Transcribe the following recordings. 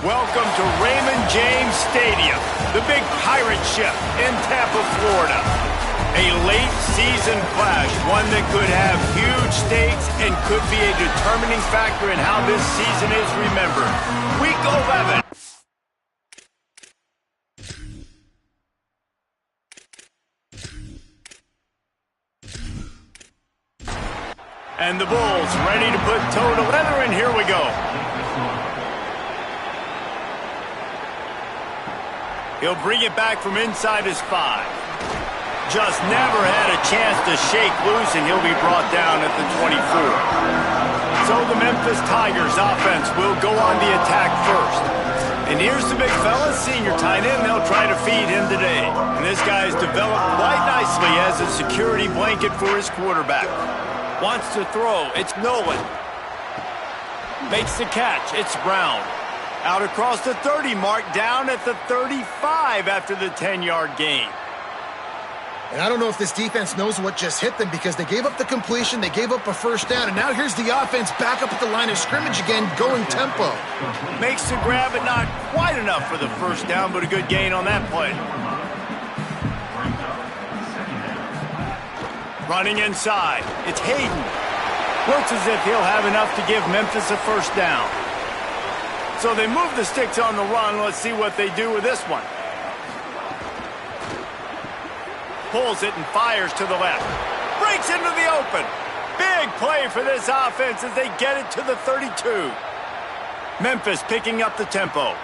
Welcome to Raymond James Stadium, the big pirate ship in Tampa, Florida. A late-season clash, one that could have huge stakes and could be a determining factor in how this season is remembered. Week 11. And the Bulls ready to put toe to leather, and here we go. He'll bring it back from inside his 5. Just never had a chance to shake loose, and he'll be brought down at the 24. So the Memphis Tigers offense will go on the attack first. And here's the big fella, senior tight end. They'll try to feed him today. And this guy's developed quite nicely as a security blanket for his quarterback. Wants to throw. It's Nolan. Makes the catch. It's Brown. Out across the 30 mark, down at the 35 after the 10-yard gain. And I don't know if this defense knows what just hit them because they gave up the completion, they gave up a first down, and now here's the offense back up at the line of scrimmage again, going tempo. Makes the grab, but not quite enough for the first down, but a good gain on that play. Running inside. It's Hayden. Looks as if he'll have enough to give Memphis a first down. So they move the sticks on the run. Let's see what they do with this one. Pulls it and fires to the left. Breaks into the open. Big play for this offense as they get it to the 32. Memphis picking up the tempo.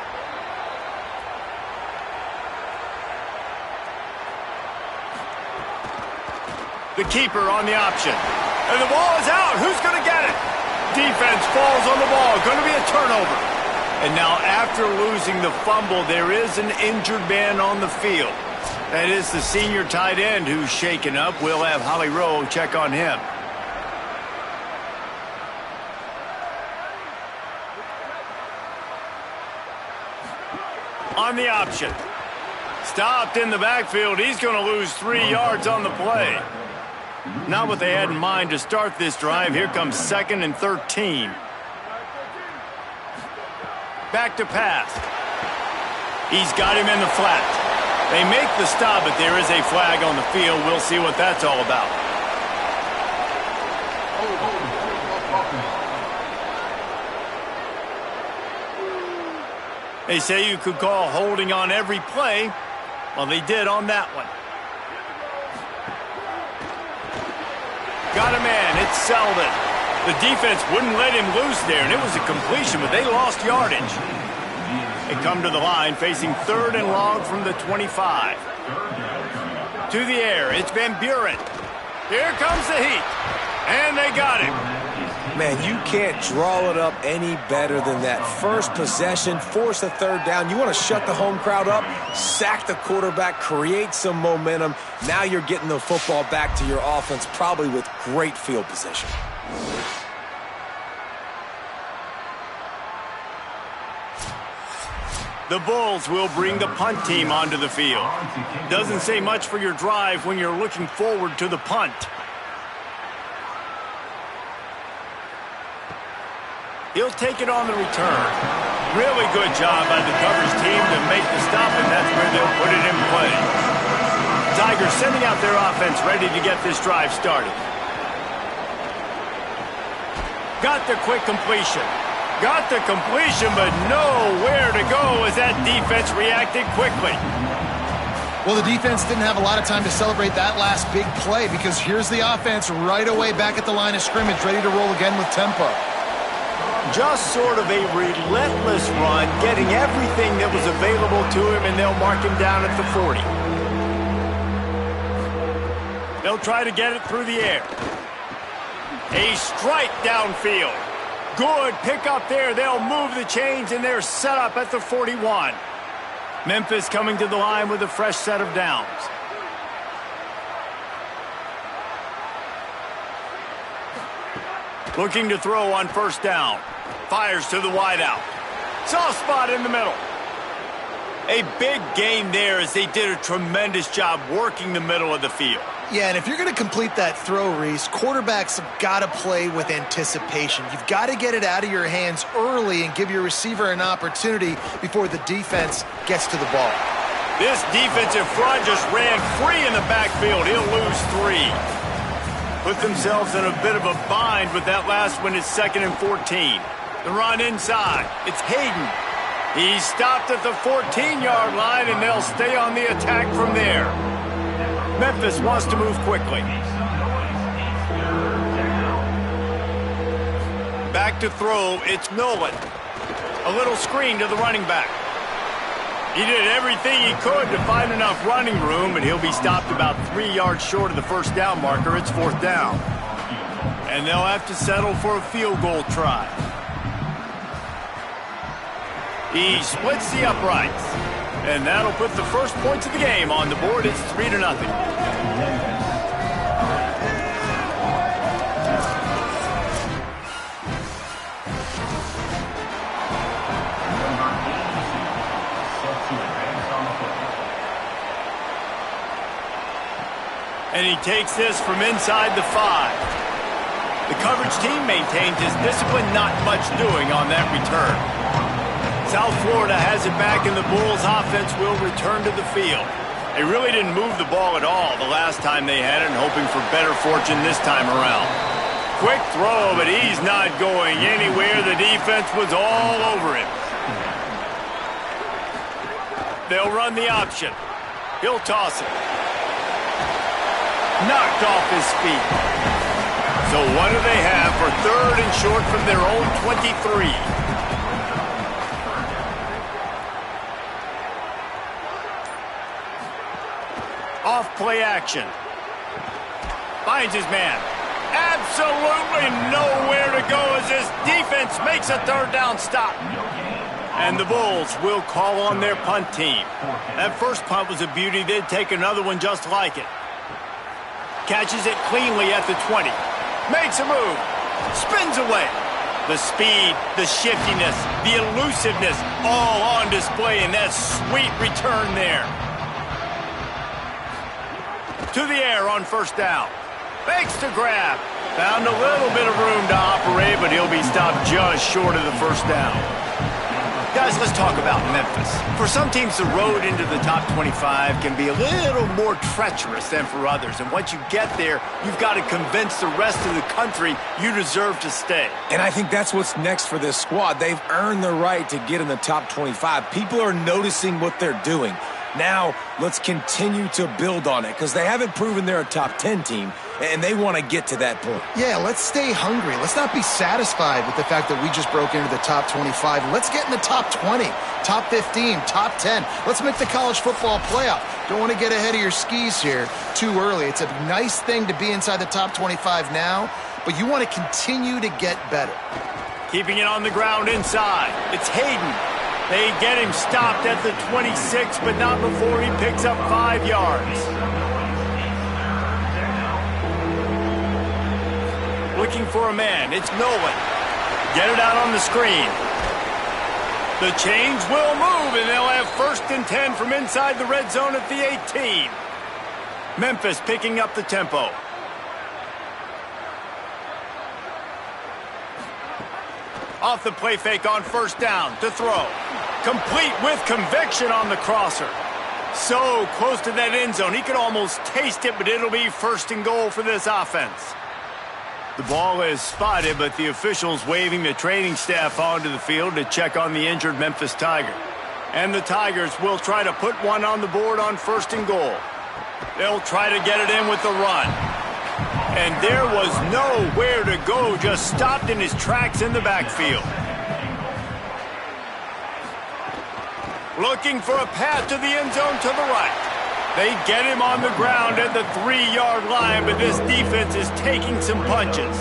The keeper on the option. And the ball is out. Who's going to get it? Defense falls on the ball. Going to be a turnover. And now after losing the fumble, there is an injured man on the field. That is the senior tight end who's shaken up. We'll have Holly Rowe check on him. On the option. Stopped in the backfield. He's going to lose 3 yards on the play. Not what they had in mind to start this drive. Here comes 2nd and 13. Back to pass. He's got him in the flat. They make the stop, but there is a flag on the field. We'll see what that's all about. They say you could call holding on every play. Well, they did on that one. Got a man. It's Selden. The defense wouldn't let him loose there, and it was a completion, but they lost yardage. They come to the line facing 3rd and long from the 25. To the air. It's Van Buren. Here comes the heat. And they got him. Man, you can't draw it up any better than that. First possession, force a 3rd down. You want to shut the home crowd up, sack the quarterback, create some momentum. Now you're getting the football back to your offense, probably with great field position. The Bulls will bring the punt team onto the field. Doesn't say much for your drive when you're looking forward to the punt. He'll take it on the return. Really good job by the coverage team to make the stop, and that's where they'll put it in play. Tigers sending out their offense ready to get this drive started. Got the quick completion. Got the completion, but nowhere to go as that defense reacted quickly. Well, the defense didn't have a lot of time to celebrate that last big play because here's the offense right away back at the line of scrimmage, ready to roll again with tempo. Just sort of a relentless run, getting everything that was available to him, and they'll mark him down at the 40. They'll try to get it through the air. A strike downfield. Good pick up there. They'll move the chains, and they're set up at the 41. Memphis coming to the line with a fresh set of downs. Looking to throw on 1st down. Fires to the wideout. Soft spot in the middle. A big gain there as they did a tremendous job working the middle of the field. Yeah, and if you're going to complete that throw, Reese, quarterbacks have got to play with anticipation. You've got to get it out of your hands early and give your receiver an opportunity before the defense gets to the ball. This defensive front just ran free in the backfield. He'll lose 3. Put themselves in a bit of a bind with that last one. It's 2nd and 14. The run inside. It's Hayden. He's stopped at the 14-yard line, and they'll stay on the attack from there. Memphis wants to move quickly. Back to throw, it's Nolan. A little screen to the running back. He did everything he could to find enough running room, but he'll be stopped about 3 yards short of the first down marker. It's 4th down. And they'll have to settle for a field goal try. He splits the uprights. And that'll put the first points of the game on the board. It's 3-0. And he takes this from inside the 5. The coverage team maintains his discipline, not much doing on that return. South Florida has it back, and the Bulls offense will return to the field. They really didn't move the ball at all the last time they had it, and hoping for better fortune this time around. Quick throw, but he's not going anywhere. The defense was all over him. They'll run the option. He'll toss it. Knocked off his feet. So what do they have for 3rd and short from their own 23? Off play action. Finds his man. Absolutely nowhere to go as this defense makes a 3rd down stop. And the Bulls will call on their punt team. That first punt was a beauty. They'd take another one just like it. Catches it cleanly at the 20. Makes a move. Spins away. The speed, the shiftiness, the elusiveness, all on display in that sweet return there. To the air on 1st down. Fakes to grab. Found a little bit of room to operate, but he'll be stopped just short of the 1st down. Guys, let's talk about Memphis. For some teams, the road into the top 25 can be a little more treacherous than for others. And once you get there, you've got to convince the rest of the country you deserve to stay. And I think that's what's next for this squad. They've earned the right to get in the top 25. People are noticing what they're doing. Now, let's continue to build on it because they haven't proven they're a top 10 team, and they want to get to that point. Yeah, let's stay hungry. Let's not be satisfied with the fact that we just broke into the top 25. Let's get in the top 20, top 15, top 10. Let's make the college football playoff. Don't want to get ahead of your skis here too early. It's a nice thing to be inside the top 25 now, but you want to continue to get better. Keeping it on the ground inside. It's Hayden. They get him stopped at the 26, but not before he picks up 5 yards. Looking for a man. It's Nolan. Get it out on the screen. The chains will move, and they'll have 1st and 10 from inside the red zone at the 18. Memphis picking up the tempo. Off the play fake on 1st down to throw. Complete with conviction on the crosser. So close to that end zone. He could almost taste it, but it'll be 1st and goal for this offense. The ball is spotted, but the officials waving the training staff onto the field to check on the injured Memphis Tiger. And the Tigers will try to put one on the board on 1st and goal. They'll try to get it in with the run. And there was nowhere to go, just stopped in his tracks in the backfield. Looking for a path to the end zone to the right. They get him on the ground at the 3-yard line, but this defense is taking some punches.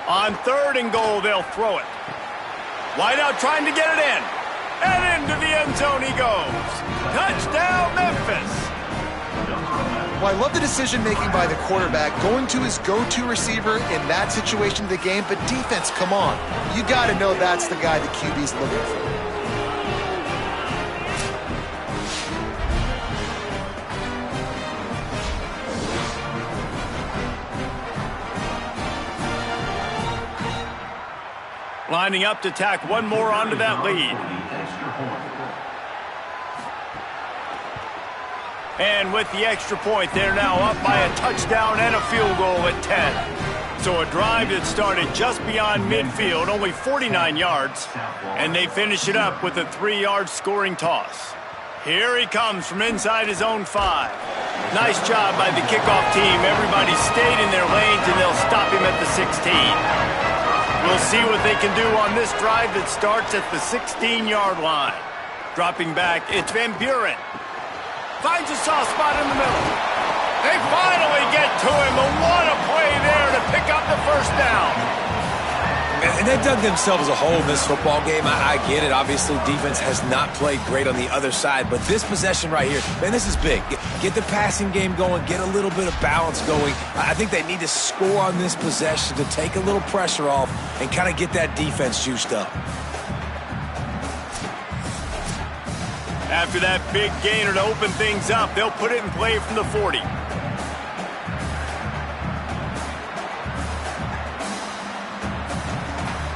On 3rd and goal, they'll throw it. Wideout trying to get it in. And into the end zone he goes. Touchdown, Memphis. Well, I love the decision-making by the quarterback, going to his go-to receiver in that situation of the game. But defense, come on. You got to know that's the guy the QB's looking for. Lining up to tack one more onto that lead. And with the extra point, they're now up by a touchdown and a field goal at 10. So a drive that started just beyond midfield, only 49 yards, and they finish it up with a 3-yard scoring toss. Here he comes from inside his own 5. Nice job by the kickoff team. Everybody stayed in their lanes, and they'll stop him at the 16. We'll see what they can do on this drive that starts at the 16-yard line. Dropping back, it's Van Buren. Finds a soft spot in the middle. They finally get to him. And what a play there to pick up the first down. And they've dug themselves a hole in this football game. I get it. Obviously, defense has not played great on the other side. But this possession right here, man, this is big. Get the passing game going. Get a little bit of balance going. I think they need to score on this possession to take a little pressure off and kind of get that defense juiced up. After that big gainer to open things up, they'll put it in play from the 40.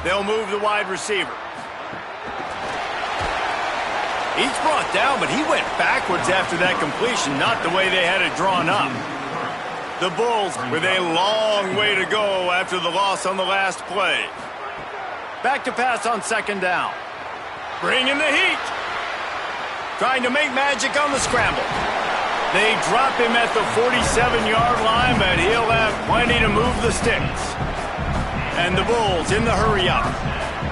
They'll move the wide receiver. He's brought down, but he went backwards after that completion, not the way they had it drawn up. The Bulls with a long way to go after the loss on the last play. Back to pass on second down. Bring in the heat. Trying to make magic on the scramble. They drop him at the 47-yard line, but he'll have plenty to move the sticks. And the Bulls in the hurry-up.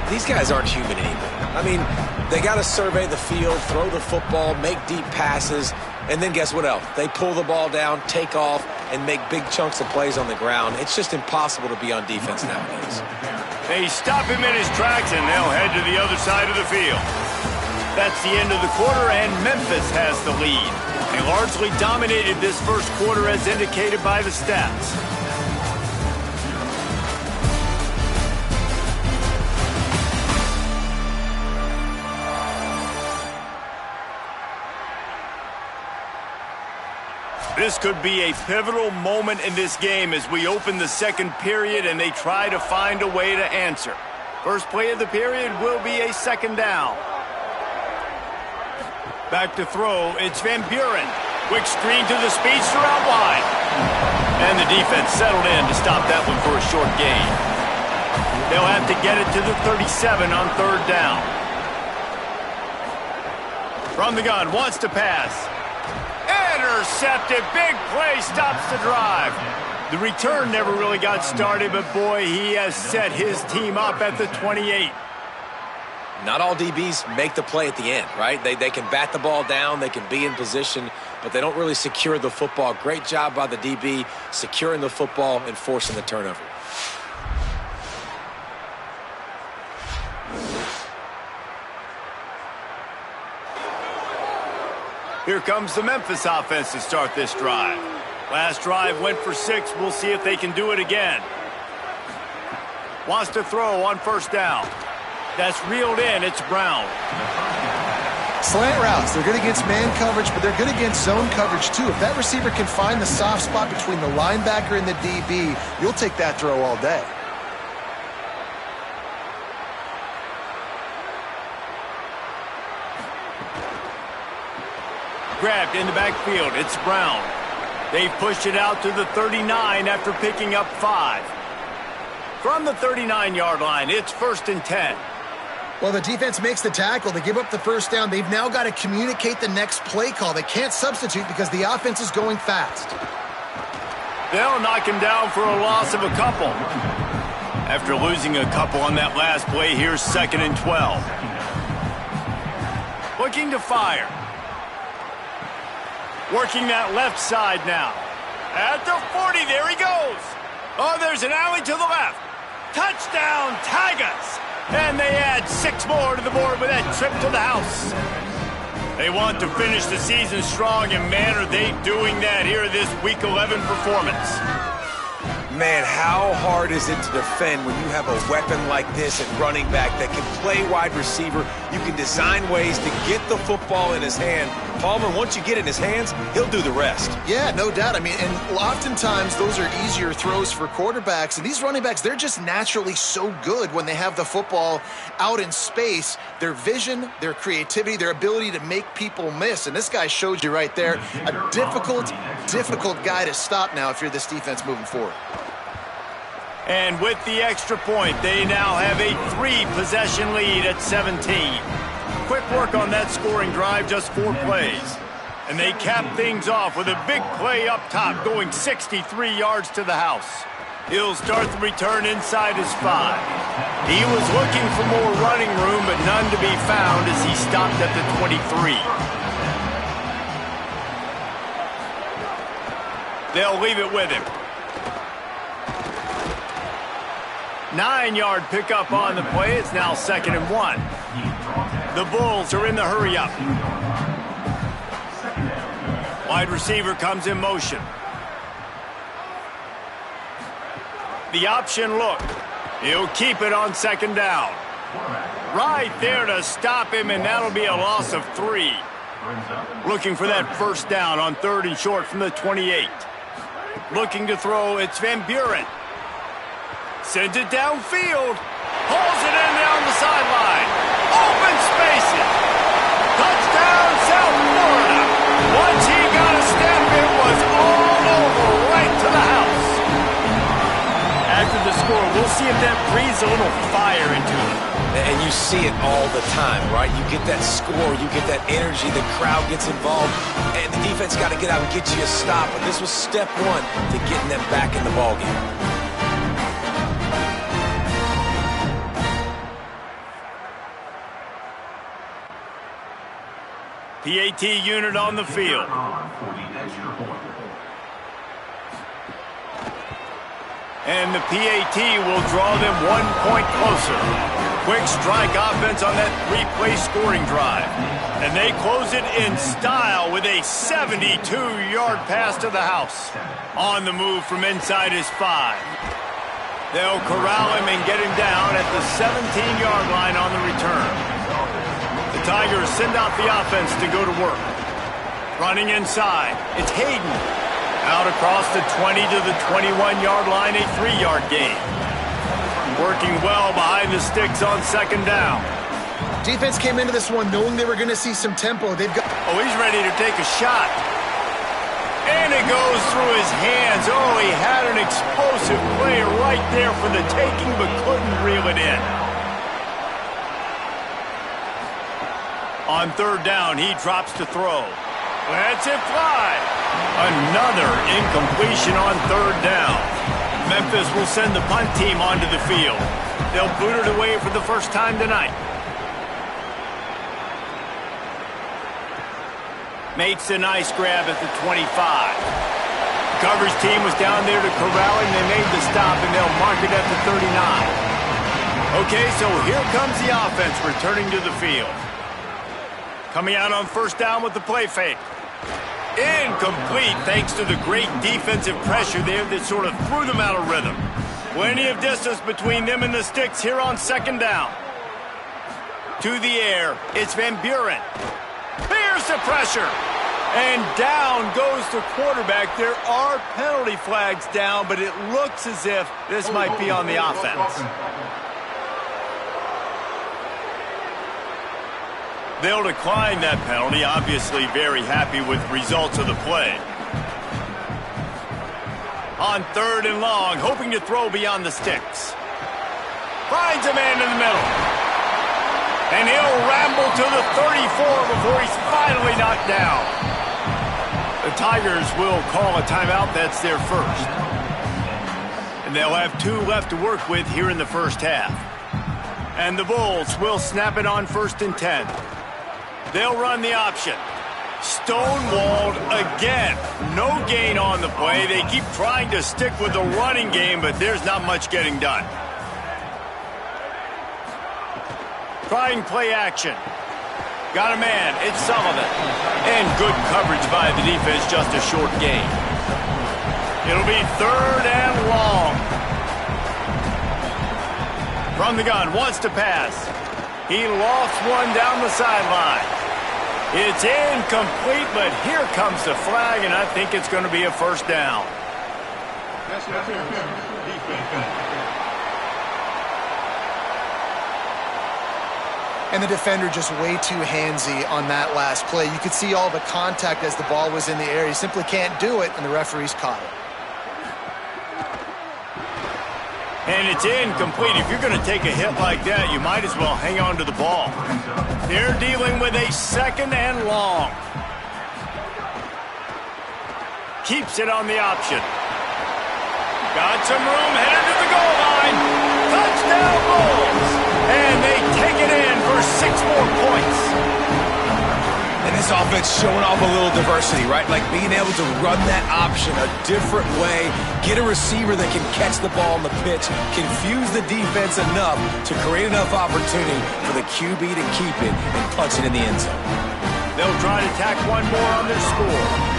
These guys aren't human anymore. I mean, they got to survey the field, throw the football, make deep passes, and then guess what else? They pull the ball down, take off, and make big chunks of plays on the ground. It's just impossible to be on defense nowadays. They stop him in his tracks, and they'll head to the other side of the field. That's the end of the quarter, and Memphis has the lead. They largely dominated this first quarter as indicated by the stats. This could be a pivotal moment in this game as we open the second period and they try to find a way to answer. First play of the period will be a second down. Back to throw, it's Van Buren. Quick screen to the speedster out wide. And the defense settled in to stop that one for a short gain. They'll have to get it to the 37 on third down. From the gun, wants to pass. Intercepted, big play, stops the drive. The return never really got started, but boy, he has set his team up at the 28. Not all DBs make the play at the end, right? They can bat the ball down, they can be in position, but they don't really secure the football. Great job by the DB securing the football and forcing the turnover. Here comes the Memphis offense to start this drive. Last drive went for 6. We'll see if they can do it again. Wants to throw on first down. That's reeled in. It's Brown. Slant routes. They're good against man coverage, but they're good against zone coverage, too. If that receiver can find the soft spot between the linebacker and the DB, you'll take that throw all day. Grabbed in the backfield. It's Brown. They've pushed it out to the 39 after picking up 5. From the 39-yard line, it's 1st and 10. Well, the defense makes the tackle. They give up the first down. They've now got to communicate the next play call. They can't substitute because the offense is going fast. They'll knock him down for a loss of a couple. After losing a couple on that last play, here's 2nd and 12. Looking to fire. Working that left side now. At the 40, there he goes. Oh, there's an alley to the left. Touchdown, Tigers. And they add 6 more to the board with that trip to the house. They want to finish the season strong, and man, are they doing that here this Week 11 performance. Man, how hard is it to defend when you have a weapon like this at running back that can play wide receiver? You can design ways to get the football in his hand Palmer, once you get it in his hands, he'll do the rest. Yeah, no doubt. I mean, and oftentimes those are easier throws for quarterbacks. And these running backs, they're just naturally so good when they have the football out in space. Their vision, their creativity, their ability to make people miss. And this guy showed you right there, a difficult guy to stop now if you're this defense moving forward. And with the extra point, they now have a 3-possession lead at 17. Quick work on that scoring drive, just 4 plays. And they cap things off with a big play up top, going 63 yards to the house. He'll start the return inside his 5. He was looking for more running room, but none to be found as he stopped at the 23. They'll leave it with him. 9-yard pickup on the play. It's now 2nd and 1. The Bulls are in the hurry-up. Wide receiver comes in motion. The option look. He'll keep it on 2nd down. Right there to stop him, and that'll be a loss of 3. Looking for that 1st down on 3rd and short from the 28. Looking to throw, it's Van Buren. Sends it downfield. Pulls it in down the sideline. Open spaces. Touchdown, South Florida. Once he got a step, it was all over right to the house. After the score, we'll see if that breathes a little fire into him. And you see it all the time, right? You get that score, you get that energy, the crowd gets involved, and the defense got to get out and get you a stop. But this was step 1 to getting them back in the ballgame. PAT unit on the field. And the PAT will draw them 1 point closer. Quick strike offense on that 3-play scoring drive. And they close it in style with a 72-yard pass to the house. On the move from inside his 5. They'll corral him and get him down at the 17-yard line on the return. The Tigers send out the offense to go to work. Running inside, it's Hayden. Out across the 20 to the 21-yard line, a 3-yard gain. Working well behind the sticks on 2nd down. Defense came into this one knowing they were going to see some tempo. They've got. Oh, he's ready to take a shot. And it goes through his hands. Oh, he had an explosive play right there for the taking, but couldn't reel it in. On 3rd down, he drops to throw. Lets it fly. Another incompletion on 3rd down. Memphis will send the punt team onto the field. They'll boot it away for the first time tonight. Makes a nice grab at the 25. Coverage team was down there to corral him. They made the stop, and they'll mark it at the 39. Okay, so here comes the offense returning to the field. Coming out on 1st down with the play fake. Incomplete thanks to the great defensive pressure there that sort of threw them out of rhythm. Plenty of distance between them and the sticks here on 2nd down. To the air, it's Van Buren. Here's the pressure. And down goes the quarterback. There are penalty flags down, but it looks as if this might be on the offense. They'll decline that penalty, obviously very happy with results of the play. On 3rd and long, hoping to throw beyond the sticks. Finds a man in the middle. And he'll ramble to the 34 before he's finally knocked down. The Tigers will call a timeout. That's their first. And they'll have 2 left to work with here in the first half. And the Bulls will snap it on 1st and 10. They'll run the option. Stonewalled again. No gain on the play. They keep trying to stick with the running game, but there's not much getting done. Trying play action. Got a man. It's Sullivan. And good coverage by the defense, just a short gain. It'll be 3rd and long. From the gun, wants to pass. He lofts one down the sideline. It's incomplete, but here comes the flag, and I think it's going to be a first down. And the defender just way too handsy on that last play. You could see all the contact as the ball was in the air. He simply can't do it, and the referee's caught it. And it's incomplete. If you're going to take a hit like that, you might as well hang on to the ball. They're dealing with a second and long. Keeps it on the option. Got some room, headed to the goal line. Touchdown Bulls! And they take it in for 6 more points. And this offense showing off a little diversity, right? Like being able to run that option a different way, get a receiver that can catch the ball on the pitch, confuse the defense enough to create enough opportunity for the QB to keep it and punch it in the end zone. They'll try to tack one more on their score.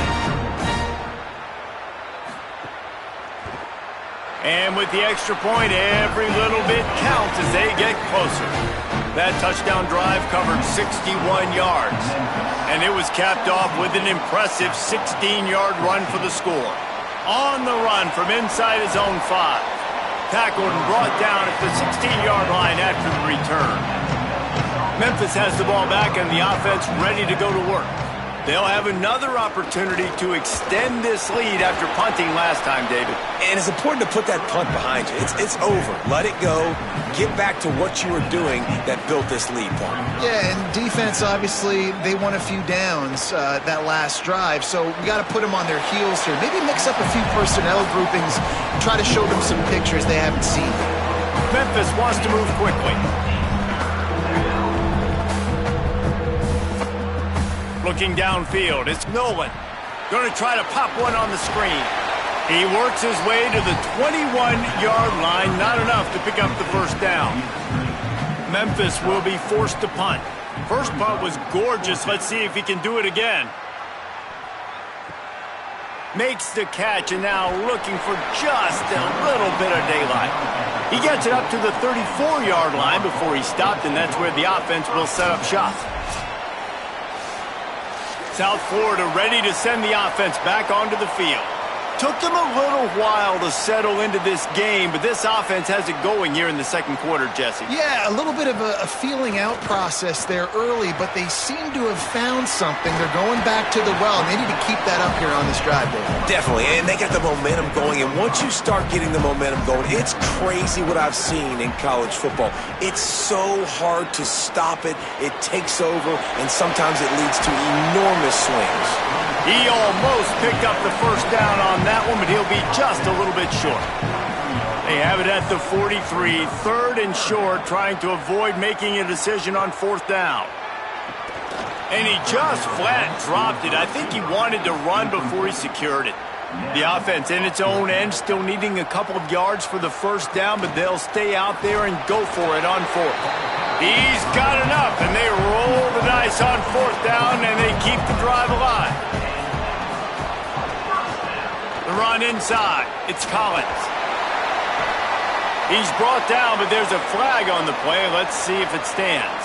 And with the extra point, every little bit counts as they get closer. That touchdown drive covered 61 yards. And it was capped off with an impressive 16-yard run for the score. On the run from inside his own 5. Tackled and brought down at the 16-yard line after the return. Memphis has the ball back and the offense ready to go to work. They'll have another opportunity to extend this lead after punting last time, David. And it's important to put that punt behind you. It's over. Let it go. Get back to what you were doing that built this lead, Paul. Yeah, and defense, obviously, they won a few downs that last drive, so we got to put them on their heels here. Maybe mix up a few personnel groupings and try to show them some pictures they haven't seen. Memphis wants to move quickly. Looking downfield, it's Nolan. Going to try to pop one on the screen. He works his way to the 21-yard line. Not enough to pick up the first down. Memphis will be forced to punt. First punt was gorgeous. Let's see if he can do it again. Makes the catch, and now looking for just a little bit of daylight. He gets it up to the 34-yard line before he stopped, and that's where the offense will set up shop. South Florida ready to send the offense back onto the field. Took them a little while to settle into this game, but this offense has it going here in the second quarter, Jesse. Yeah, a little bit of a feeling out process there early, but they seem to have found something. They're going back to the well, and they need to keep that up here on this drive, David. Definitely, and they got the momentum going, and once you start getting the momentum going, it's crazy what I've seen in college football. It's so hard to stop it. It takes over, and sometimes it leads to enormous swings. He almost picked up the first down on that one, but he'll be just a little bit short. They have it at the 43, third and short, trying to avoid making a decision on fourth down. And he just flat dropped it. I think he wanted to run before he secured it. The offense in its own end still needing a couple of yards for the first down, but they'll stay out there and go for it on fourth. He's got enough, and they roll the dice on fourth down, and they keep the drive alive. The run inside. It's Collins. He's brought down, but there's a flag on the play. Let's see if it stands.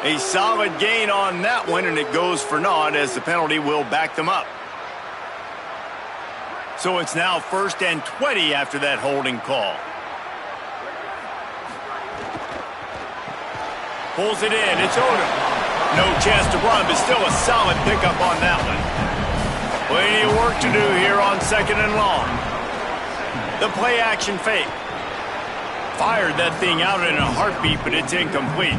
A solid gain on that one, and it goes for naught as the penalty will back them up. So it's now 1st and 20 after that holding call. Pulls it in. It's Odom. No chance to run, but still a solid pickup on that one. Plenty of work to do here on 2nd and long. The play action fake. Fired that thing out in a heartbeat, but it's incomplete.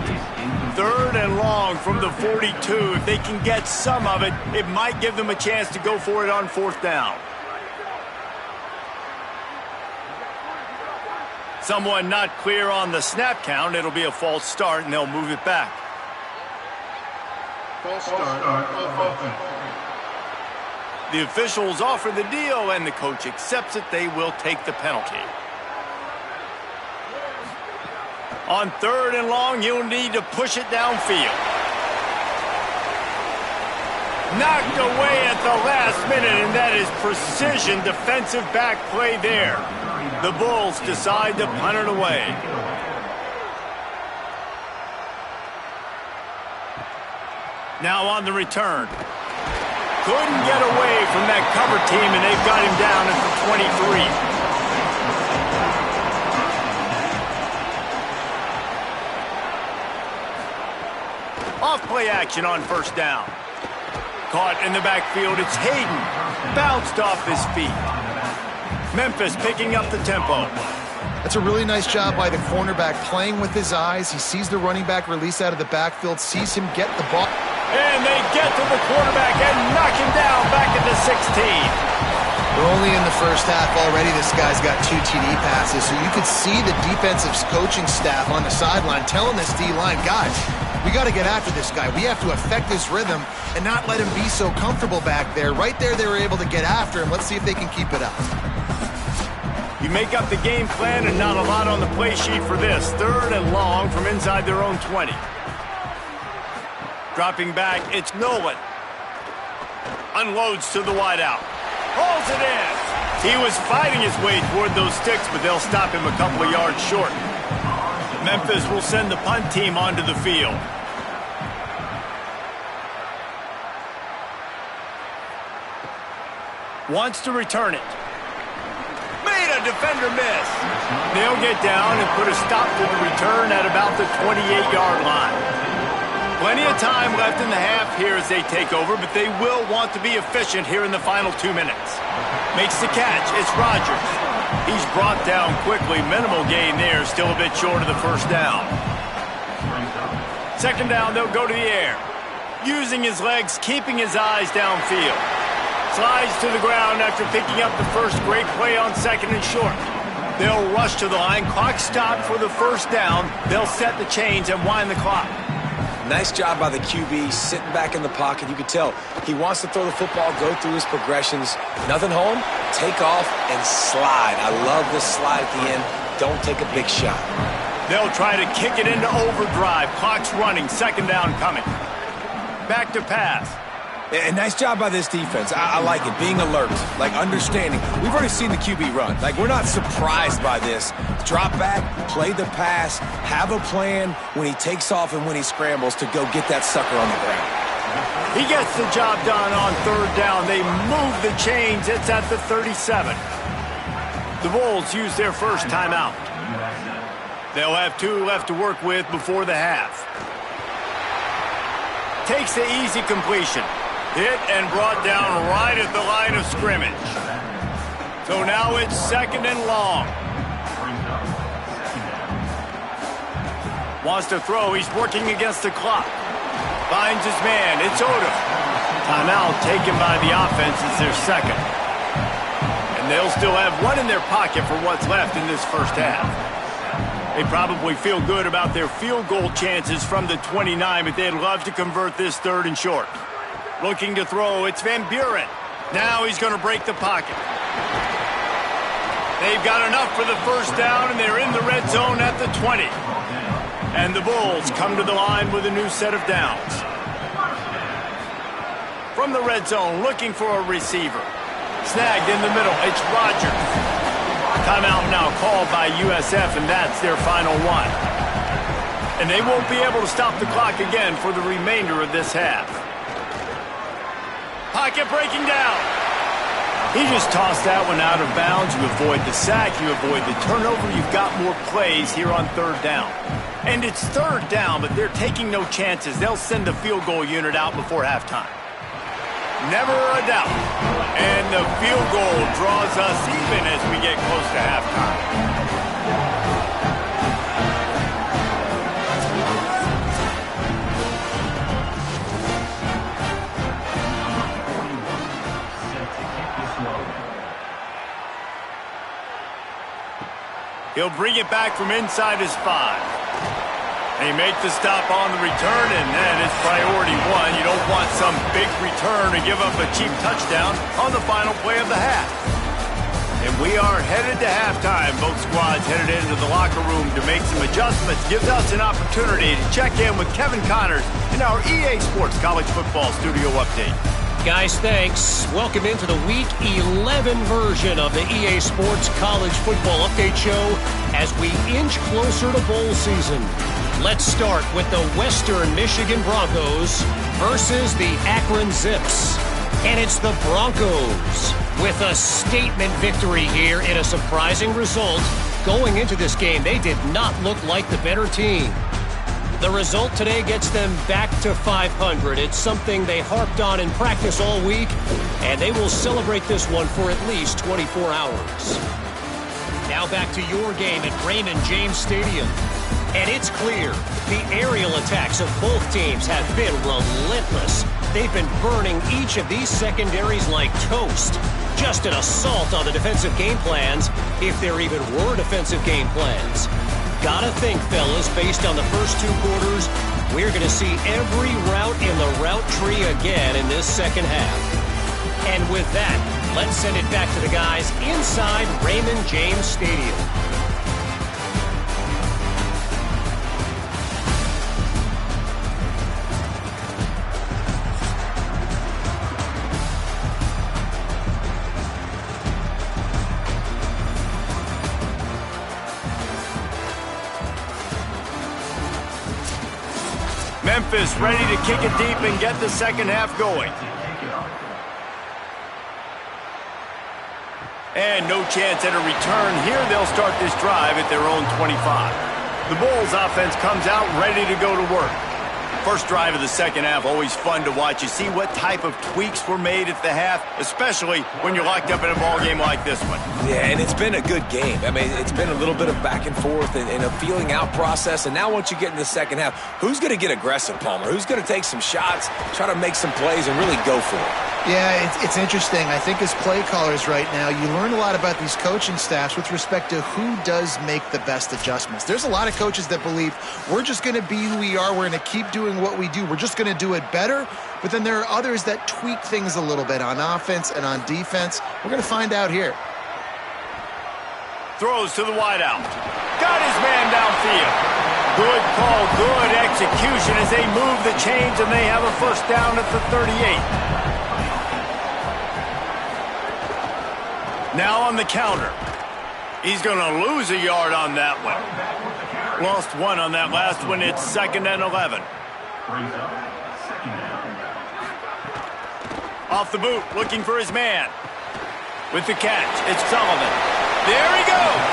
3rd and long from the 42. If they can get some of it, it might give them a chance to go for it on 4th down. Someone not clear on the snap count. It'll be a false start, and they'll move it back. False start. The officials offer the deal, and the coach accepts it. They will take the penalty. On 3rd and long, you'll need to push it downfield. Knocked away at the last minute, and that is precision defensive back play there. The Bulls decide to punt it away. Now on the return. Couldn't get away from that cover team, and they've got him down at the 23. Off-play action on first down. Caught in the backfield, it's Hayden. Bounced off his feet. Memphis picking up the tempo. That's a really nice job by the cornerback, playing with his eyes. He sees the running back release out of the backfield, sees him get the ball. And they get to the quarterback and knock him down back at the 16. We're only in the first half already. This guy's got 2 TD passes, so you could see the defensive coaching staff on the sideline telling this D-line, guys, we got to get after this guy. We have to affect his rhythm and not let him be so comfortable back there. Right there, they were able to get after him. Let's see if they can keep it up. You make up the game plan and not a lot on the play sheet for this. 3rd and long from inside their own 20. Dropping back, it's Nolan. Unloads to the wideout. Hauls it in. He was fighting his way toward those sticks, but they'll stop him a couple of yards short. Memphis will send the punt team onto the field. Wants to return it. Made a defender miss. They'll get down and put a stop to the return at about the 28-yard line. Plenty of time left in the half here as they take over, but they will want to be efficient here in the final 2 minutes. Makes the catch. It's Rodgers. He's brought down quickly. Minimal gain there. Still a bit short of the first down. 2nd down, they'll go to the air. Using his legs, keeping his eyes downfield. Slides to the ground after picking up the first great play on 2nd and short. They'll rush to the line. Clock stopped for the first down. They'll set the chains and wind the clock. Nice job by the QB, sitting back in the pocket. You can tell he wants to throw the football, go through his progressions. Nothing home, take off, and slide. I love this slide at the end. Don't take a big shot. They'll try to kick it into overdrive. Clock's running, 2nd down coming. Back to pass. And nice job by this defense. I like it. Being alert, like understanding. We've already seen the QB run. Like, we're not surprised by this. Drop back, play the pass, have a plan when he takes off and when he scrambles to go get that sucker on the ground. He gets the job done on 3rd down. They move the chains. It's at the 37. The Bulls use their first timeout. They'll have 2 left to work with before the half. Takes the easy completion. Hit and brought down right at the line of scrimmage. So now it's 2nd and long. Wants to throw. He's working against the clock. Finds his man. It's Odom. Timeout taken by the offense. It's their 2nd. And they'll still have 1 in their pocket for what's left in this first half. They probably feel good about their field goal chances from the 29, but they'd love to convert this 3rd and short. Looking to throw, it's Van Buren. Now he's going to break the pocket. They've got enough for the first down, and they're in the red zone at the 20. And the Bulls come to the line with a new set of downs. From the red zone, looking for a receiver. Snagged in the middle, it's Rodgers. Timeout now called by USF, and that's their final one. And they won't be able to stop the clock again for the remainder of this half. Pocket breaking down. He just tossed that one out of bounds. You avoid the sack, you avoid the turnover. You've got more plays here on 3rd down. And it's 3rd down, but they're taking no chances. They'll send the field goal unit out before halftime. Never a doubt. And the field goal draws us even as we get close to halftime. He'll bring it back from inside his 5. They make the stop on the return, and that is priority 1. You don't want some big return to give up a cheap touchdown on the final play of the half. And we are headed to halftime. Both squads headed into the locker room to make some adjustments. Gives us an opportunity to check in with Kevin Connors in our EA Sports College Football Studio Update. Guys, thanks. Welcome into the Week 11 version of the EA Sports College Football Update Show as we inch closer to bowl season. Let's start with the Western Michigan Broncos versus the Akron Zips. And it's the Broncos with a statement victory here in a surprising result. Going into this game, they did not look like the better team. The result today gets them back to 500. It's something they harped on in practice all week, and they will celebrate this one for at least 24 hours. Now back to your game at Raymond James Stadium. And it's clear, the aerial attacks of both teams have been relentless. They've been burning each of these secondaries like toast. Just an assault on the defensive game plans, if there even were defensive game plans. Gotta think, fellas, based on the first two quarters, we're going to see every route in the route tree again in this second half. And with that, let's send it back to the guys inside Raymond James Stadium. Memphis ready to kick it deep and get the second half going. And no chance at a return here. They'll start this drive at their own 25. The Bulls offense comes out ready to go to work. First drive of the second half, always fun to watch. You see what type of tweaks were made at the half, especially when you're locked up in a ball game like this one. Yeah, and it's been a good game. I mean, it's been a little bit of back and forth and a feeling out process. And now once you get in the second half, who's going to get aggressive, Palmer? Who's going to take some shots, try to make some plays, and really go for it? Yeah, it's interesting. I think as play callers right now, you learn a lot about these coaching staffs with respect to who does make the best adjustments. There's a lot of coaches that believe we're just going to be who we are. We're going to keep doing what we do. We're just going to do it better. But then there are others that tweak things a little bit on offense and on defense. We're going to find out here. Throws to the wideout. Got his man downfield. Good call, good execution as they move the chains and they have a first down at the 38. Now on the counter. He's going to lose a yard on that one. Lost one on that last one. It's 2nd and 11. Off the boot, looking for his man. With the catch, it's Sullivan. There he goes.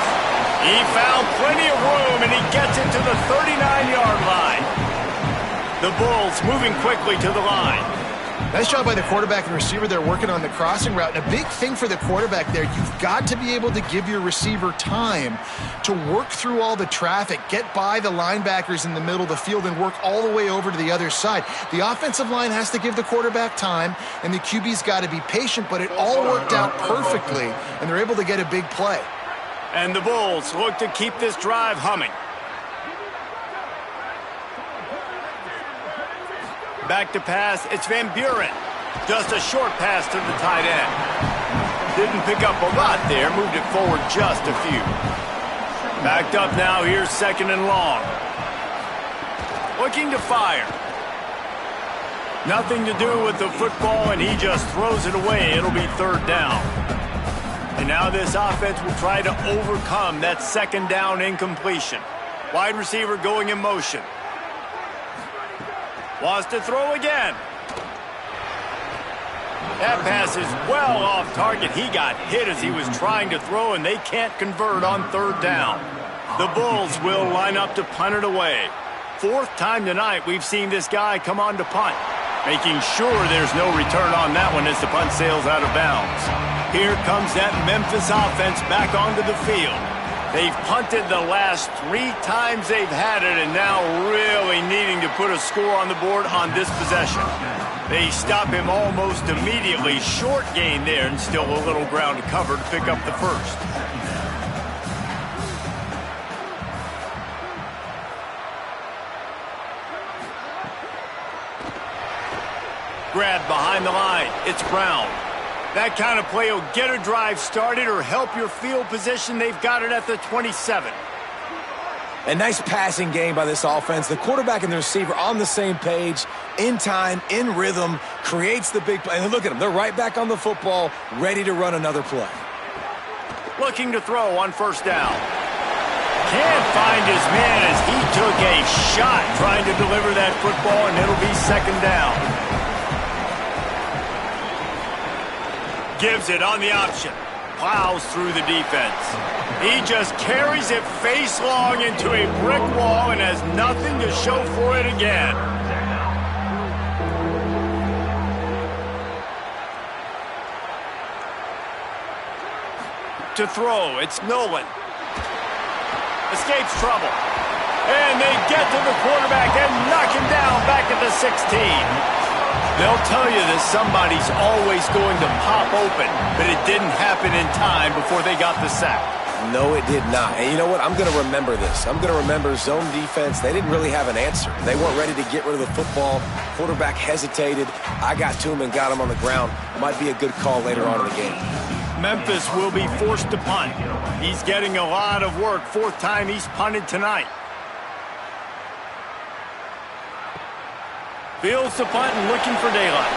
He found plenty of room, and he gets it to the 39-yard line. The Bulls moving quickly to the line. Nice job by the quarterback and receiver there working on the crossing route. And a big thing for the quarterback there, you've got to be able to give your receiver time to work through all the traffic, get by the linebackers in the middle of the field, and work all the way over to the other side. The offensive line has to give the quarterback time, and the QB's got to be patient, but it all worked out perfectly, and they're able to get a big play. And the Bulls look to keep this drive humming. Back to pass, it's Van Buren. Just a short pass to the tight end. Didn't pick up a lot there, moved it forward just a few. Backed up now, here's 2nd and long. Looking to fire. Nothing to do with the football, and he just throws it away. It'll be 3rd down. And now this offense will try to overcome that 2nd down incompletion. Wide receiver going in motion. Wants to throw again. That pass is well off target. He got hit as he was trying to throw, and they can't convert on 3rd down. The Bulls will line up to punt it away. 4th time tonight we've seen this guy come on to punt, making sure there's no return on that one as the punt sails out of bounds. Here comes that Memphis offense back onto the field. They've punted the last 3 times they've had it, and now really needing to put a score on the board on this possession. They stop him almost immediately. Short gain there, and still a little ground to cover to pick up the first. Grab behind the line. It's Brown. That kind of play will get a drive started or help your field position. They've got it at the 27. A nice passing game by this offense. The quarterback and the receiver on the same page. in time, in rhythm, creates the big play. And look at them. They're right back on the football, ready to run another play. Looking to throw on first down. Can't find his man as he took a shot trying to deliver that football, and it'll be second down. Gives it on the option. Plows through the defense. He just carries it face long into a brick wall and has nothing to show for it again. To throw, it's Nolan. Escapes trouble. And they get to the quarterback and knock him down back at the 16. They'll tell you that somebody's always going to pop open, but it didn't happen in time before they got the sack. No, it did not. And you know what? I'm going to remember this. I'm going to remember zone defense. They didn't really have an answer. They weren't ready to get rid of the football. Quarterback hesitated. I got to him and got him on the ground. Might be a good call later on in the game. Memphis will be forced to punt. He's getting a lot of work. Fourth time he's punted tonight. Fields to punt and looking for daylight.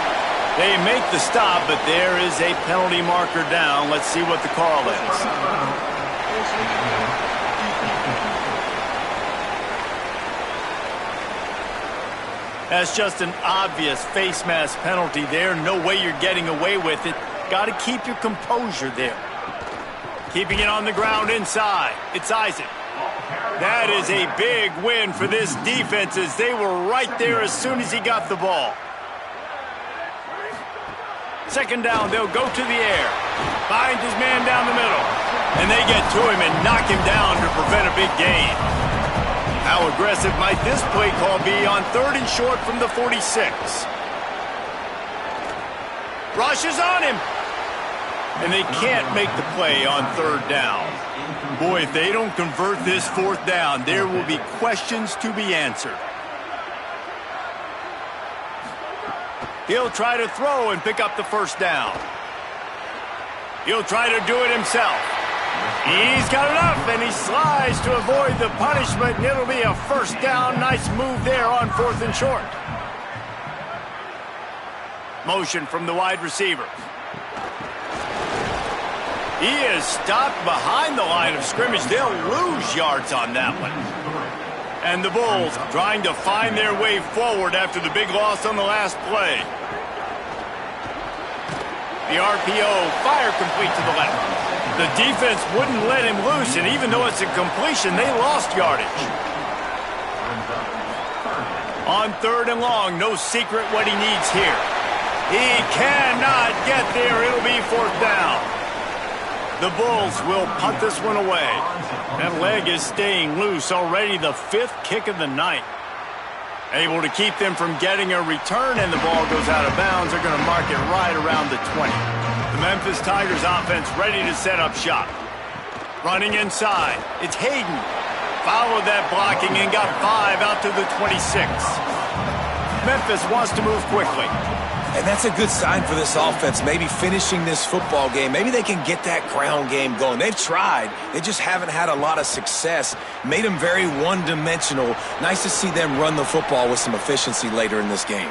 They make the stop, but there is a penalty marker down. Let's see what the call is. That's just an obvious face mask penalty there. No way you're getting away with it. Got to keep your composure there. Keeping it on the ground inside. It's Isaac. That is a big win for this defense as they were right there as soon as he got the ball. Second down, they'll go to the air. Finds his man down the middle. And they get to him and knock him down to prevent a big gain. How aggressive might this play call be on third and short from the 46? Rushes on him. And they can't make the play on third down. Boy, if they don't convert this fourth down, there will be questions to be answered. He'll try to throw and pick up the first down. He'll try to do it himself. He's got enough, and he slides to avoid the punishment, and it'll be a first down. Nice move there on fourth and short. Motion from the wide receiver. He is stopped behind the line of scrimmage. They'll lose yards on that one. And the Bulls trying to find their way forward after the big loss on the last play. The RPO, fire complete to the left. The defense wouldn't let him loose, and even though it's a completion, they lost yardage. On third and long, no secret what he needs here. He cannot get there. It'll be fourth down. The Bulls will punt this one away. That leg is staying loose. Already the fifth kick of the night. Able to keep them from getting a return, and the ball goes out of bounds. They're going to mark it right around the 20. The Memphis Tigers offense ready to set up shop. Running inside. It's Hayden. Followed that blocking and got 5 out to the 26. Memphis wants to move quickly. And that's a good sign for this offense, maybe finishing this football game. Maybe they can get that ground game going. They've tried. They just haven't had a lot of success. Made them very one-dimensional. Nice to see them run the football with some efficiency later in this game.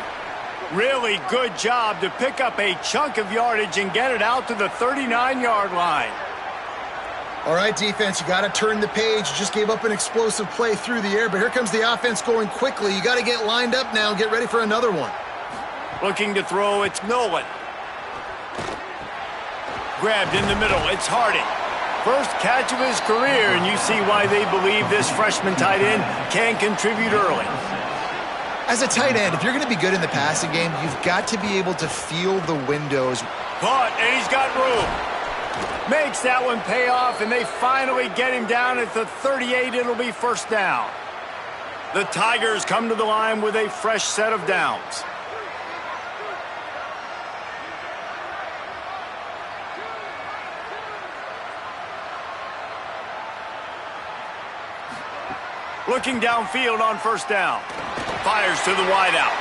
Really good job to pick up a chunk of yardage and get it out to the 39-yard line. All right, defense, you got to turn the page. You just gave up an explosive play through the air, but here comes the offense going quickly. You got to get lined up now and get ready for another one. Looking to throw, it's Nolan. Grabbed in the middle, it's Harding. First catch of his career, and you see why they believe this freshman tight end can contribute early. As a tight end, if you're going to be good in the passing game, you've got to be able to feel the windows. Caught, and he's got room. Makes that one pay off, and they finally get him down at the 38. It'll be first down. The Tigers come to the line with a fresh set of downs. Looking downfield on first down. Fires to the wideout.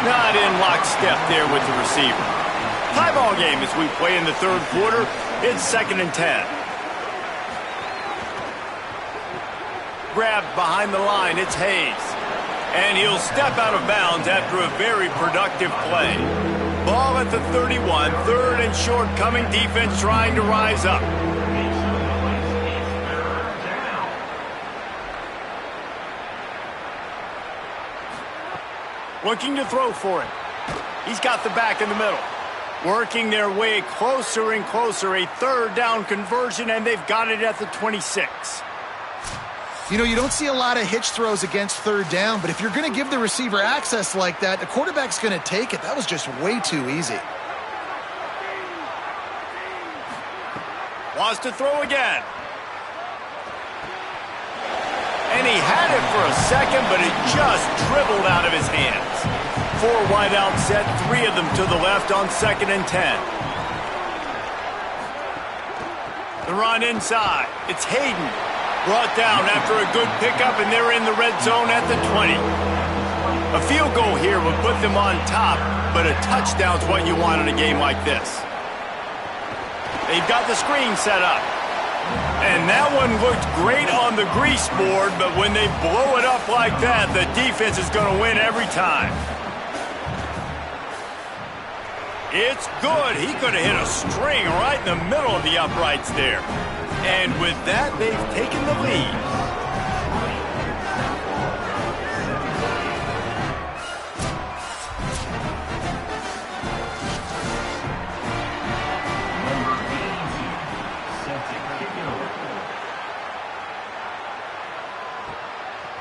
Not in lockstep there with the receiver. Tie ball game as we play in the third quarter. It's 2nd and 10. Grabbed behind the line. It's Hayes. And he'll step out of bounds after a very productive play. Ball at the 31, third and short coming, defense trying to rise up. Looking to throw for it. He's got the back in the middle. Working their way closer and closer, a third down conversion, and they've got it at the 26. You know, you don't see a lot of hitch throws against third down, but if you're going to give the receiver access like that, the quarterback's going to take it. That was just way too easy. Wants to throw again. And he had it for a second, but it just dribbled out of his hands. 4 wide out set, 3 of them to the left on 2nd and 10. The run inside. It's Hayden. Brought down after a good pickup, and they're in the red zone at the 20. A field goal here would put them on top, but a touchdown's what you want in a game like this. They've got the screen set up. And that one looked great on the grease board, but when they blow it up like that, the defense is going to win every time. It's good. He could have hit a string right in the middle of the uprights there. And with that, they've taken the lead.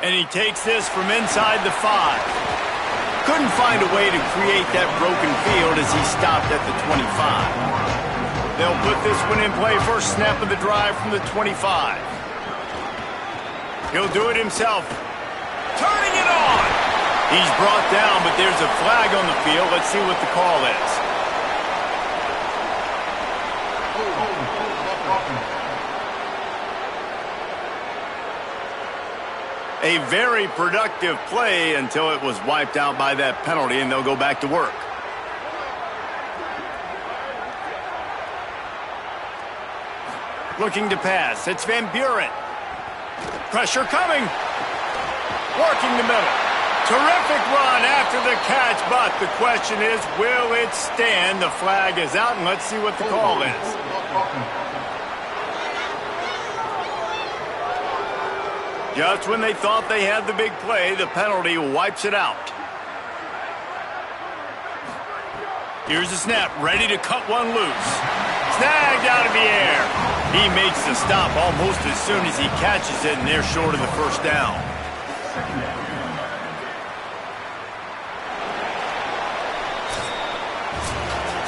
And he takes this from inside the 5. Couldn't find a way to create that broken field as he stopped at the 25. They'll put this one in play, first snap of the drive from the 25. He'll do it himself. Turning it on! He's brought down, but there's a flag on the field. Let's see what the call is. A very productive play until it was wiped out by that penalty, and they'll go back to work. Looking to pass. It's Van Buren. Pressure coming. Working the middle. Terrific run after the catch, but the question is, will it stand? The flag is out, and let's see what the call is. Just when they thought they had the big play, the penalty wipes it out. Here's the snap, ready to cut one loose. Snagged out of the air. He makes the stop almost as soon as he catches it, and they're short of the first down.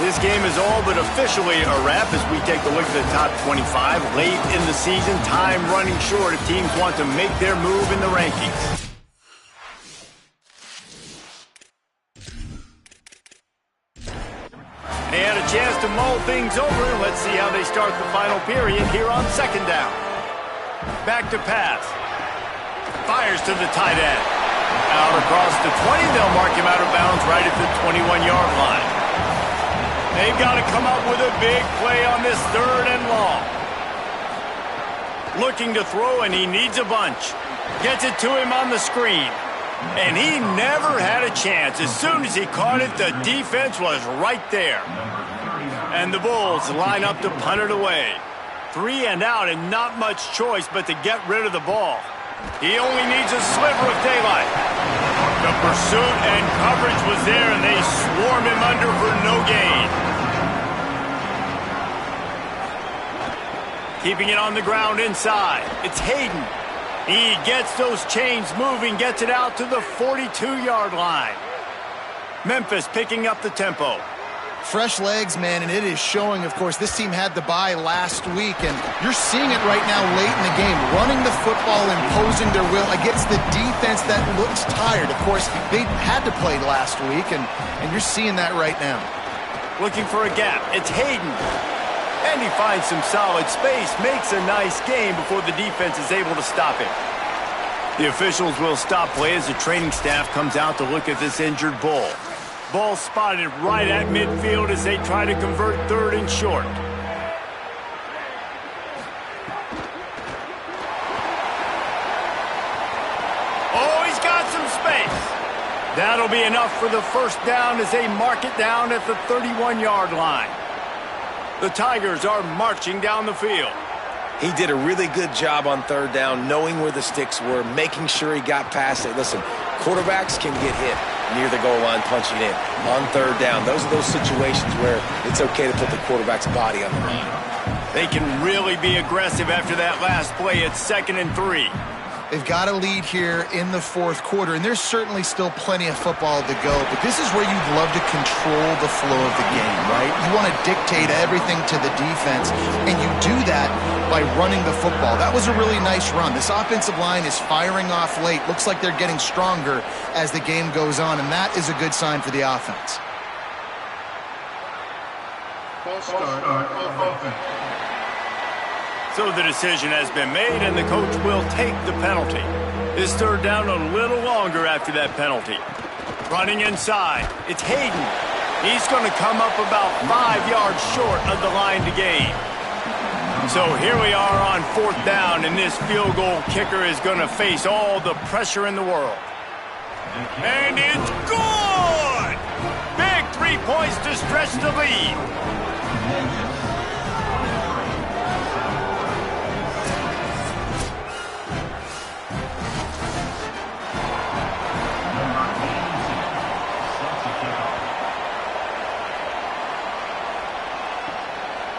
This game is all but officially a wrap as we take a look at the top 25. Late in the season, time running short if teams want to make their move in the rankings. They had a chance to mull things over. Let's see how they start the final period here on 2nd down. Back to pass. Fires to the tight end. Out across the 20. They'll mark him out of bounds right at the 21-yard line. They've got to come up with a big play on this 3rd and long. Looking to throw, and he needs a bunch. Gets it to him on the screen. And he never had a chance. As soon as he caught it, the defense was right there. And the Bulls line up to punt it away. 3 and out, and not much choice but to get rid of the ball. He only needs a sliver of daylight. The pursuit and coverage was there, and they swarm him under for no gain. Keeping it on the ground inside. It's Hayden. He gets those chains moving, gets it out to the 42-yard line. Memphis picking up the tempo. Fresh legs, man, and it is showing, of course. This team had the bye last week, and you're seeing it right now late in the game. Running the football, imposing their will against the defense that looks tired. Of course, they had to play last week, and you're seeing that right now. Looking for a gap. It's Hayden. And he finds some solid space, makes a nice game before the defense is able to stop him. The officials will stop play as the training staff comes out to look at this injured Bull. Ball spotted right at midfield as they try to convert 3rd and short. Oh, he's got some space. That'll be enough for the first down as they mark it down at the 31-yard line. The Tigers are marching down the field. He did a really good job on third down, knowing where the sticks were, making sure he got past it. Listen, quarterbacks can get hit near the goal line punching in. On third down, those are those situations where it's okay to put the quarterback's body on the line. They can really be aggressive after that last play. It's 2nd and 3. They've got a lead here in the fourth quarter, and there's certainly still plenty of football to go, but this is where you'd love to control the flow of the game, right? You want to dictate everything to the defense, and you do that by running the football. That was a really nice run. This offensive line is firing off late. Looks like they're getting stronger as the game goes on, and that is a good sign for the offense. False start offense. So the decision has been made, and the coach will take the penalty. This third down a little longer after that penalty. Running inside, it's Hayden. He's going to come up about 5 yards short of the line to gain. So here we are on 4th down, and this field goal kicker is going to face all the pressure in the world. And it's good! Big 3 points to stretch the lead.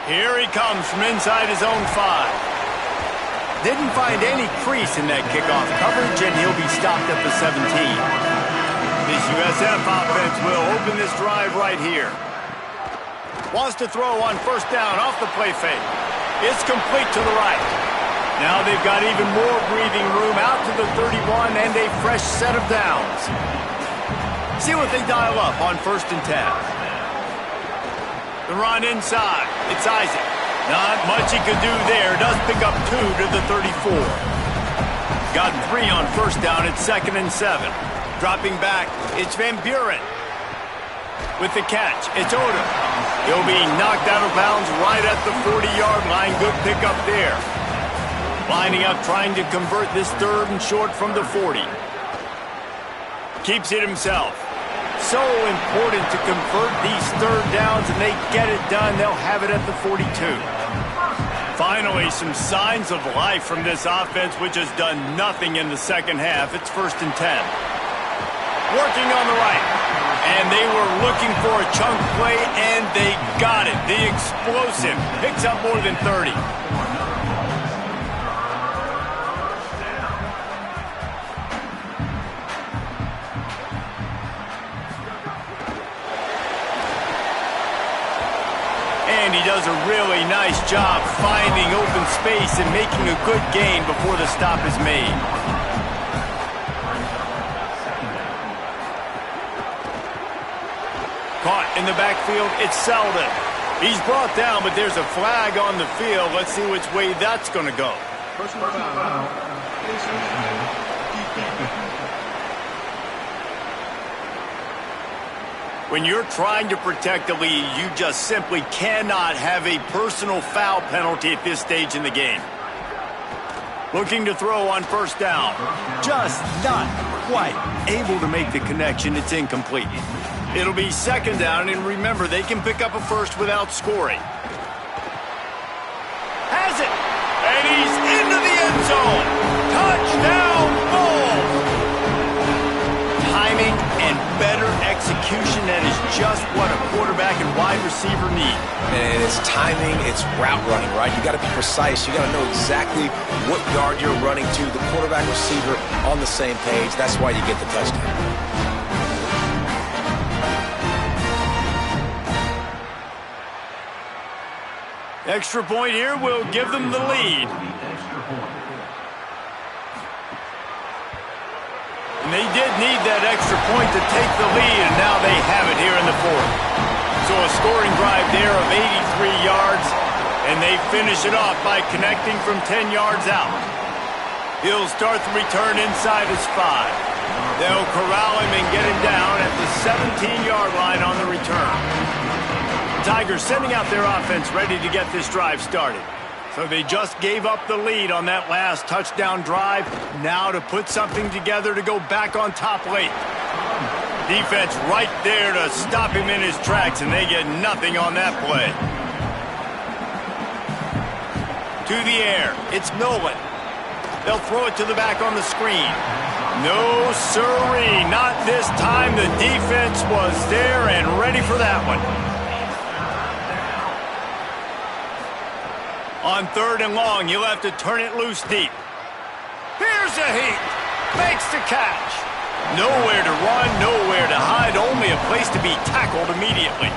Here he comes from inside his own 5. Didn't find any crease in that kickoff coverage, and he'll be stopped at the 17. This USF offense will open this drive right here. Wants to throw on 1st down off the play fake. It's complete to the right. Now they've got even more breathing room out to the 31 and a fresh set of downs. See what they dial up on 1st and 10. The run inside. It's Isaac. Not much he could do there. Does pick up 2 to the 34. Got 3 on 1st down. It's 2nd and 7. Dropping back, it's Van Buren. With the catch, it's Odom. He'll be knocked out of bounds right at the 40-yard line. Good pickup there. Lining up, trying to convert this 3rd and short from the 40. Keeps it himself. So important to convert these 3rd downs, and they get it done. They'll have it at the 42. Finally, some signs of life from this offense, which has done nothing in the second half. It's 1st and 10. Working on the right. And they were looking for a chunk play, and they got it. The explosive picks up more than 30. And he does a really nice job finding open space and making a good gain before the stop is made. Caught in the backfield, it's Selden. He's brought down, but there's a flag on the field. Let's see which way that's going to go. Personal foul. When you're trying to protect the lead, you just simply cannot have a personal foul penalty at this stage in the game. Looking to throw on 1st down. Just not quite able to make the connection. It's incomplete. It'll be 2nd down, and remember, they can pick up a 1st without scoring. Has it! And he's into the end zone! Touchdown, Bulls! Timing and better execution, that is just what a quarterback and wide receiver need. And it's timing, it's route running, right? You got to be precise. You got to know exactly what yard you're running to. The quarterback receiver on the same page. That's why you get the touchdown. Extra point here will give them the lead. And they did need that extra point to take the lead, and now they have it here in the 4th. So a scoring drive there of 83 yards, and they finish it off by connecting from 10 yards out. He'll start the return inside his 5. They'll corral him and get him down at the 17-yard line on the return. Tigers sending out their offense ready to get this drive started. So they just gave up the lead on that last touchdown drive. Now to put something together to go back on top late. Defense right there to stop him in his tracks, and they get nothing on that play. To the air. It's Nolan. They'll throw it to the back on the screen. No, sirree. Not this time. The defense was there and ready for that one. On 3rd and long, he'll have to turn it loose deep. Here's a heat. Makes the catch. Nowhere to run, nowhere to hide, only a place to be tackled immediately.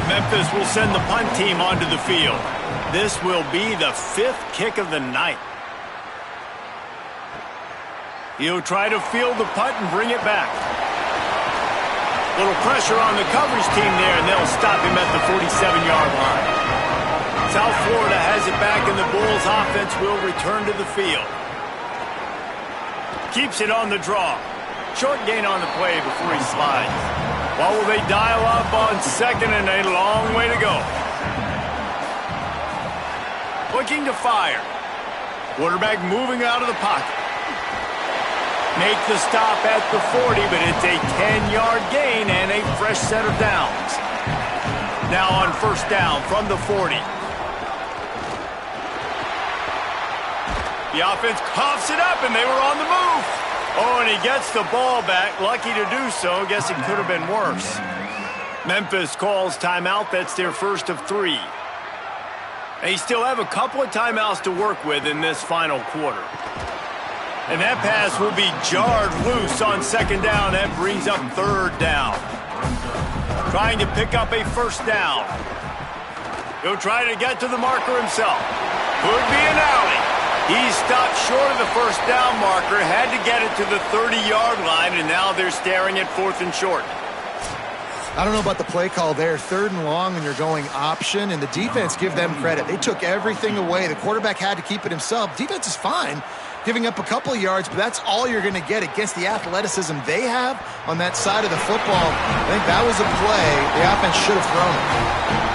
Memphis will send the punt team onto the field. This will be the 5th kick of the night. He'll try to field the punt and bring it back. Little pressure on the coverage team there, and they'll stop him at the 47-yard line. South Florida has it back, and the Bulls offense will return to the field. Keeps it on the draw. Short gain on the play before he slides. Well, will they dial up on 2nd and a long way to go? Looking to fire. Quarterback moving out of the pocket. Make the stop at the 40, but it's a 10-yard gain and a fresh set of downs. Now on 1st down from the 40. The offense coughs it up, and they were on the move. Oh, and he gets the ball back. Lucky to do so. Guess it could have been worse. Memphis calls timeout. That's their first of 3. They still have a couple of timeouts to work with in this final quarter. And that pass will be jarred loose on 2nd down. That brings up 3rd down. Trying to pick up a 1st down. He'll try to get to the marker himself. Could be an alley. He stopped short of the 1st down marker, had to get it to the 30-yard line, and now they're staring at 4th and short. I don't know about the play call there. 3rd and long, and you're going option, and the defense, give them credit. They took everything away. The quarterback had to keep it himself. Defense is fine, giving up a couple of yards, but that's all you're going to get against the athleticism they have on that side of the football. I think that was a play the offense should have thrown it.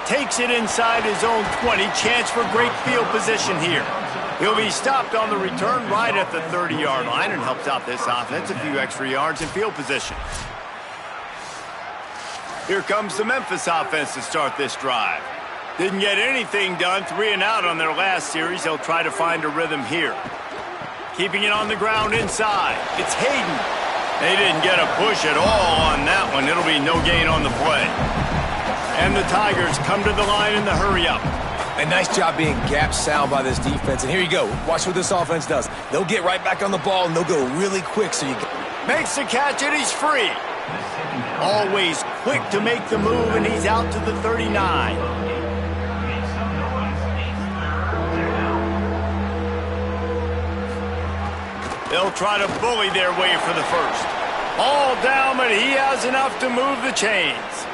Takes it inside his own 20. Chance for great field position here. He'll be stopped on the return right at the 30-yard line and helps out this offense a few extra yards in field position. Here comes the Memphis offense to start this drive. Didn't get anything done. 3 and out on their last series. They'll try to find a rhythm here. Keeping it on the ground inside. It's Hayden. They didn't get a push at all on that one. It'll be no gain on the play. And the Tigers come to the line in the hurry-up. A nice job being gap sound by this defense. And here you go. Watch what this offense does. They'll get right back on the ball, and they'll go really quick. So you makes the catch, and he's free. Always quick to make the move, and he's out to the 39. They'll try to bully their way for the first. All down, but he has enough to move the chains.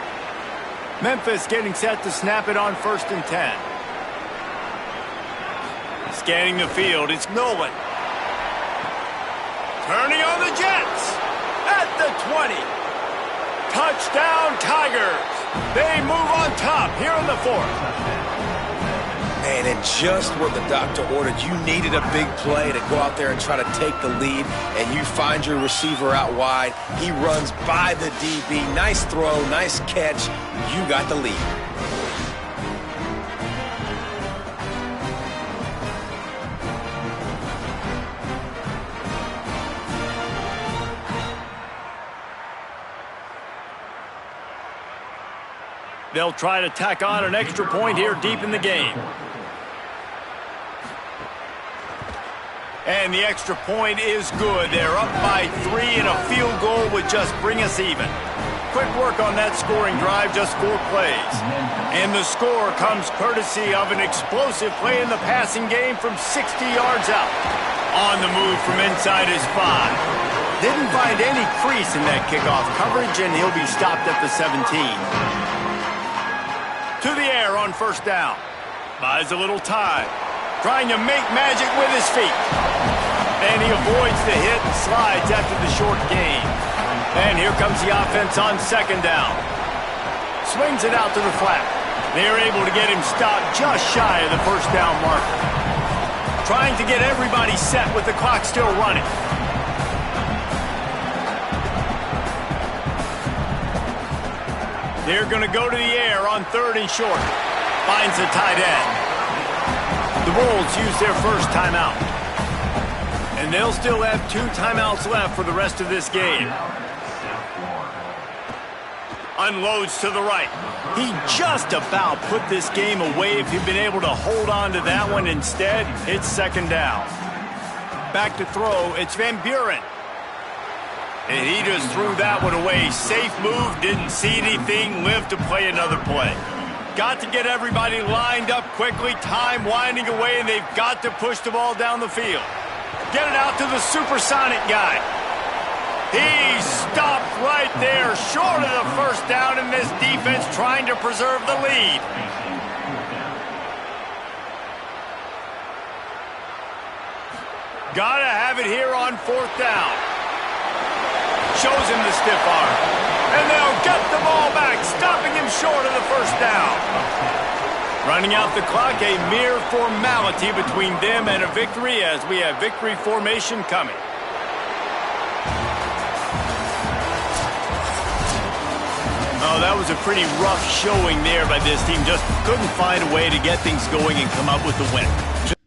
Memphis getting set to snap it on 1st and 10. Scanning the field, it's Nolan. Turning on the Jets. At the 20. Touchdown, Tigers. They move on top here in the 4th. Man, and just what the doctor ordered. You needed a big play to go out there and try to take the lead, and you find your receiver out wide. He runs by the DB. Nice throw, nice catch. You got the lead. They'll try to tack on an extra point here deep in the game. And the extra point is good. They're up by 3, and a field goal would just bring us even. Quick work on that scoring drive, just 4 plays. And the score comes courtesy of an explosive play in the passing game from 60 yards out. On the move from inside his 5. Didn't find any crease in that kickoff coverage, and he'll be stopped at the 17. To the air on 1st down. Buys a little time. Trying to make magic with his feet. And he avoids the hit and slides after the short gain. And here comes the offense on second down. Swings it out to the flat. They're able to get him stopped just shy of the first down marker. Trying to get everybody set with the clock still running. They're going to go to the air on third and short. Finds the tight end. The Wolves use their first timeout. And they'll still have 2 timeouts left for the rest of this game. Unloads to the right. He just about put this game away if he'd been able to hold on to that one. Instead, it's second down. Back to throw, it's Van Buren. And he just threw that one away. Safe move, didn't see anything, lived to play another play. Got to get everybody lined up quickly, time winding away, and they've got to push the ball down the field. Get it out to the supersonic guy. He stopped right there, short of the first down, in this defense trying to preserve the lead. Gotta have it here on fourth down. Shows him the stiff arm. And they'll get the ball back, stopping him short of the first down. Running out the clock, a mere formality between them and a victory as we have victory formation coming. Oh, that was a pretty rough showing there by this team. Just couldn't find a way to get things going and come up with the win.